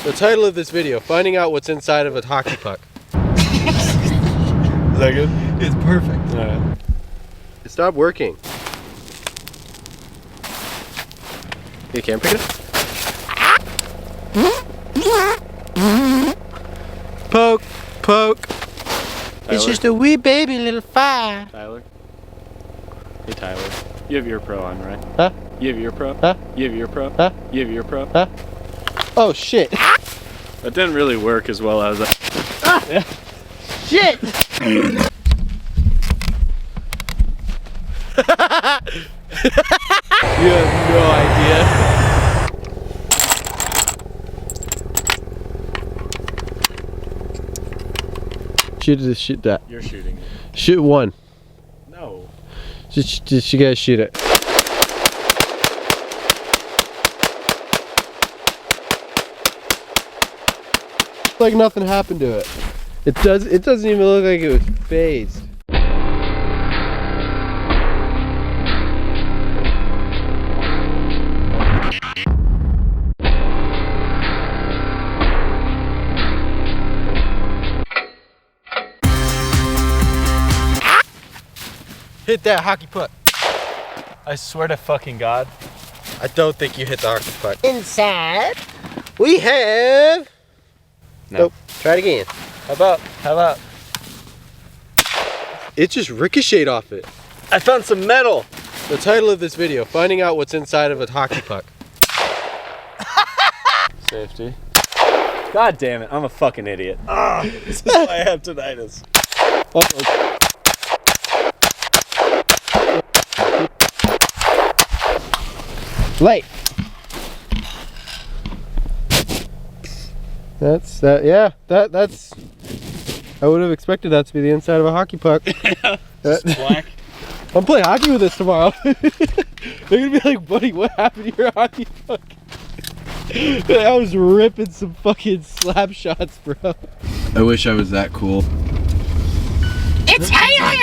The title of this video, finding out what's inside of a hockey puck. Is that good? It's perfect. Alright. It stopped working. You can't pick it up? Poke, poke. Tyler? It's just a wee baby little fire. Tyler? Hey Tyler. You have ear pro on, right? Huh? You have ear pro? Huh? You have ear pro? Huh? You have ear pro? Huh? Oh shit. That didn't really work as well as I... Shit! You have no idea. Shoot that. You're shooting it. Shoot one. No. Just you guys shoot it. Like nothing happened to it. It doesn't even look like it was phased. Hit that hockey puck. I swear to fucking God. I don't think you hit the hockey puck. Inside, we have... No. Nope. Try it again. How about? It just ricocheted off it. I found some metal. The title of this video, finding out what's inside of a hockey puck. Safety. God damn it, I'm a fucking idiot. This is why I have tinnitus. Uh-oh. Light. That's that. Yeah, that's. I would have expected that to be the inside of a hockey puck. It's black. I'm playing hockey with this tomorrow. They're gonna be like, buddy, what happened to your hockey puck? I was ripping some fucking slap shots, bro. I wish I was that cool. It's hailing